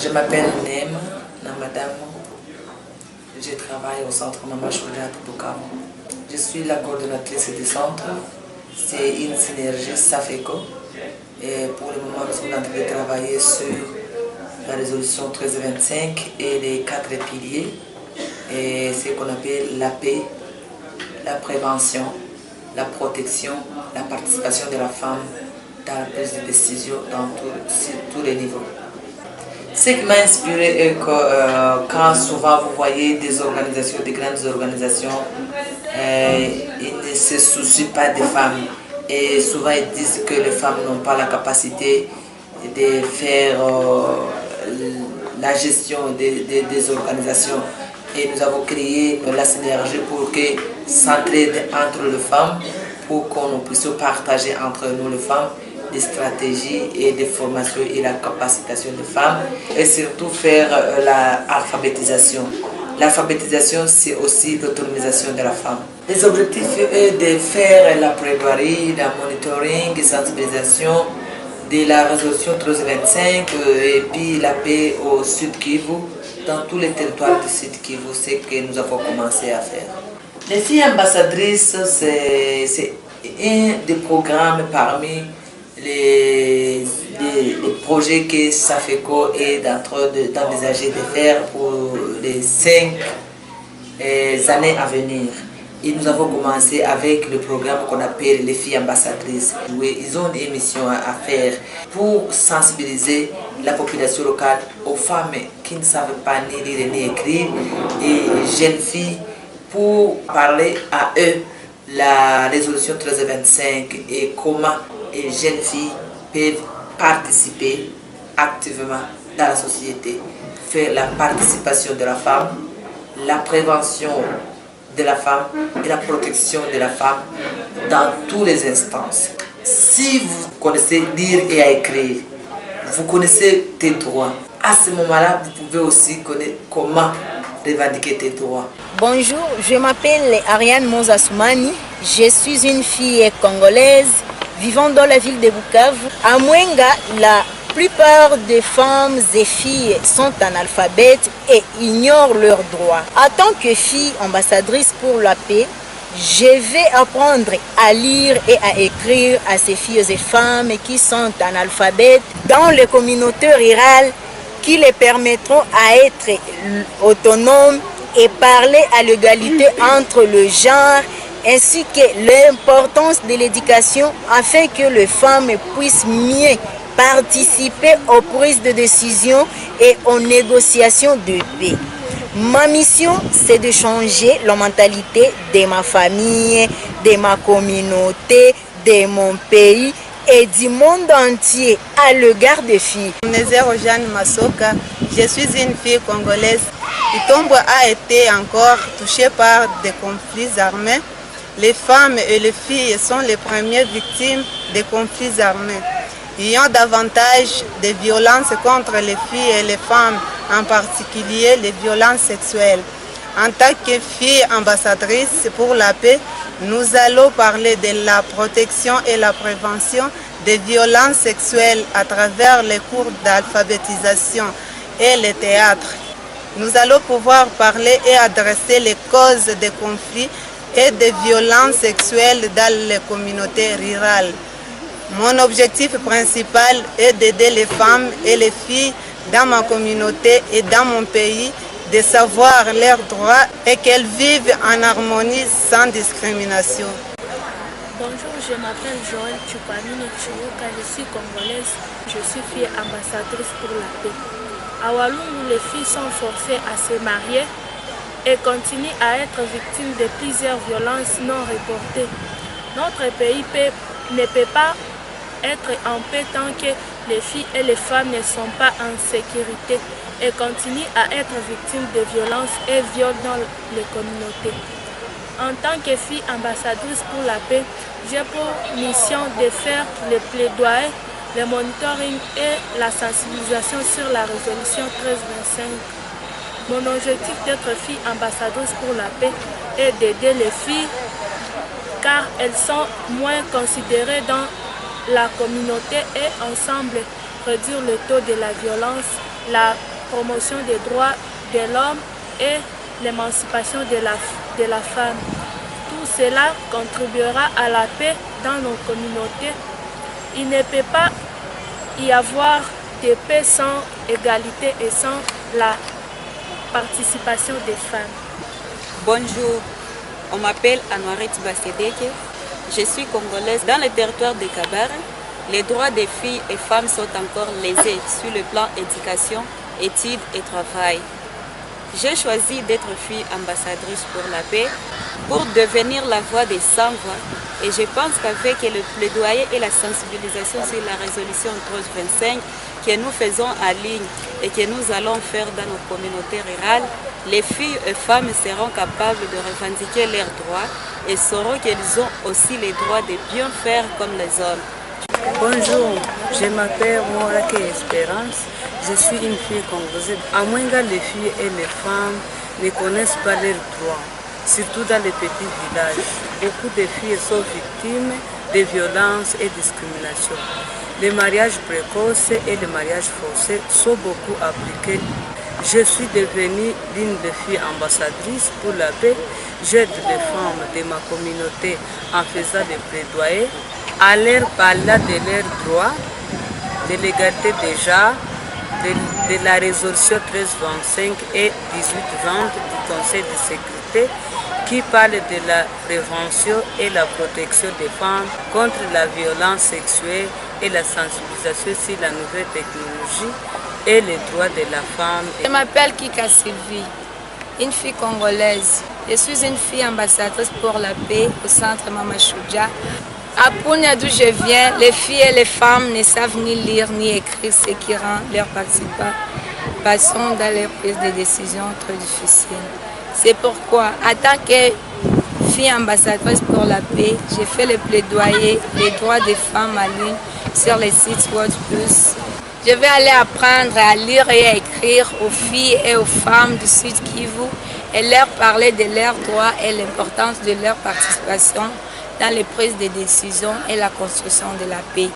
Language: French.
Je m'appelle Nem Namadam. Je travaille au centre Mama Choulia de Bukavu. Je suis la coordonnatrice du centre. C'est une synergie SAFECO. Et pour le moment, nous sommes en train de travailler sur la résolution 1325 et les 4 piliers. Et ce qu'on appelle la paix, la prévention, la protection, la participation de la femme dans la prise de décision sur tous les niveaux. Ce qui m'a inspiré est que quand souvent vous voyez des organisations, des grandes organisations, ils ne se soucient pas des femmes. Et souvent ils disent que les femmes n'ont pas la capacité de faire la gestion des organisations. Et nous avons créé la synergie pour que s'entraide entre les femmes, pour qu'on puisse partager entre nous les femmes des stratégies et des formations et la capacitation des femmes, et surtout faire l'alphabétisation. L'alphabétisation, c'est aussi l'autonomisation de la femme. Les objectifs sont de faire la plaidoirie, la monitoring, la sensibilisation de la résolution 1325 et puis la paix au Sud Kivu, dans tous les territoires du Sud Kivu, c'est ce que nous avons commencé à faire. Les filles ambassadrices, c'est un des programmes parmi les projets que SAFECO est en train d'envisager de faire pour les 5 années à venir. Et nous avons commencé avec le programme qu'on appelle les filles ambassadrices. Ils ont une émission à faire pour sensibiliser la population locale aux femmes qui ne savent pas ni lire ni écrire et jeunes filles pour parler à eux la résolution 1325 et comment les jeunes filles peuvent participer activement dans la société, faire la participation de la femme, la prévention de la femme et la protection de la femme dans toutes les instances. Si vous connaissez lire et écrire, vous connaissez tes droits. À ce moment-là, vous pouvez aussi connaître comment revendiquer tes droits. Bonjour, je m'appelle Ariane Mozasoumani. Je suis une fille congolaise vivant dans la ville de Bukavu. À Mwenga, la plupart des femmes et filles sont analphabètes et ignorent leurs droits. En tant que fille ambassadrice pour la paix, je vais apprendre à lire et à écrire à ces filles et femmes qui sont analphabètes dans les communautés rurales qui les permettront à être autonomes et parler à l'égalité entre le genre ainsi que l'importance de l'éducation afin que les femmes puissent mieux participer aux prises de décision et aux négociations de paix. Ma mission, c'est de changer la mentalité de ma famille, de ma communauté, de mon pays et du monde entier à l'égard des filles. Jeanne Masoka, je suis une fille congolaise. Itombo a été encore touchée par des conflits armés. Les femmes et les filles sont les premières victimes des conflits armés. Il y a davantage de violences contre les filles et les femmes, en particulier les violences sexuelles. En tant que filles ambassadrices pour la paix, nous allons parler de la protection et la prévention des violences sexuelles à travers les cours d'alphabétisation et le théâtre. Nous allons pouvoir parler et adresser les causes des conflits et des violences sexuelles dans les communautés rurales. Mon objectif principal est d'aider les femmes et les filles dans ma communauté et dans mon pays de savoir leurs droits et qu'elles vivent en harmonie sans discrimination. Bonjour, je m'appelle Joël Tchoupamine Tchouka, je suis congolaise, je suis fille ambassadrice pour la paix. À Walungu, les filles sont forcées à se marier et continuent à être victimes de plusieurs violences non reportées. Notre pays ne peut pas être en paix tant que les filles et les femmes ne sont pas en sécurité et continuent à être victimes de violences et viols dans les communautés. En tant que fille ambassadrice pour la paix, j'ai pour mission de faire le plaidoyer, le monitoring et la sensibilisation sur la résolution 1325. Mon objectif d'être fille ambassadrice pour la paix est d'aider les filles car elles sont moins considérées dans la communauté et ensemble réduire le taux de la violence, la promotion des droits de l'homme et l'émancipation de la femme. Tout cela contribuera à la paix dans nos communautés. Il ne peut pas y avoir de paix sans égalité et sans la participation des femmes. Bonjour, on m'appelle Anouarit Basedeke. Je suis congolaise. Dans le territoire de Kabare, les droits des filles et femmes sont encore lésés sur le plan éducation, études et travail. J'ai choisi d'être fille ambassadrice pour la paix, pour devenir la voix des sans-voix. Et je pense qu'avec le plaidoyer et la sensibilisation sur la résolution 1325 que nous faisons en ligne et que nous allons faire dans nos communautés rurales, les filles et femmes seront capables de revendiquer leurs droits et sauront qu'elles ont aussi les droits de bien faire comme les hommes. Bonjour, je m'appelle Morake Espérance, je suis une fille congolaise. À Mwenga, les filles et les femmes ne connaissent pas leurs droits, surtout dans les petits villages. Beaucoup de filles sont victimes de violences et discriminations. Les mariages précoces et les mariages forcés sont beaucoup appliqués. Je suis devenue l'une des filles ambassadrices pour la paix. J'aide les femmes de ma communauté en faisant des plaidoyers, à leur parler de leurs droits, de l'égalité des genres, de la résolution 1325 et 1820 du Conseil de sécurité qui parle de la prévention et la protection des femmes contre la violence sexuelle et la sensibilisation sur la nouvelle technologie et les droits de la femme. Je m'appelle Kika Sylvie, une fille congolaise. Je suis une fille ambassadrice pour la paix au centre Mama Choudia. À Punya d'où je viens, les filles et les femmes ne savent ni lire ni écrire, ce qui rend leur participation dans les prises de décision très difficile. C'est pourquoi, en tant que fille ambassadrice pour la paix, j'ai fait le plaidoyer les droits des femmes en ligne sur les sites World Plus. Je vais aller apprendre à lire et à écrire aux filles et aux femmes du Sud Kivu et leur parler de leurs droits et l'importance de leur participation dans les prises de décision et la construction de la paix.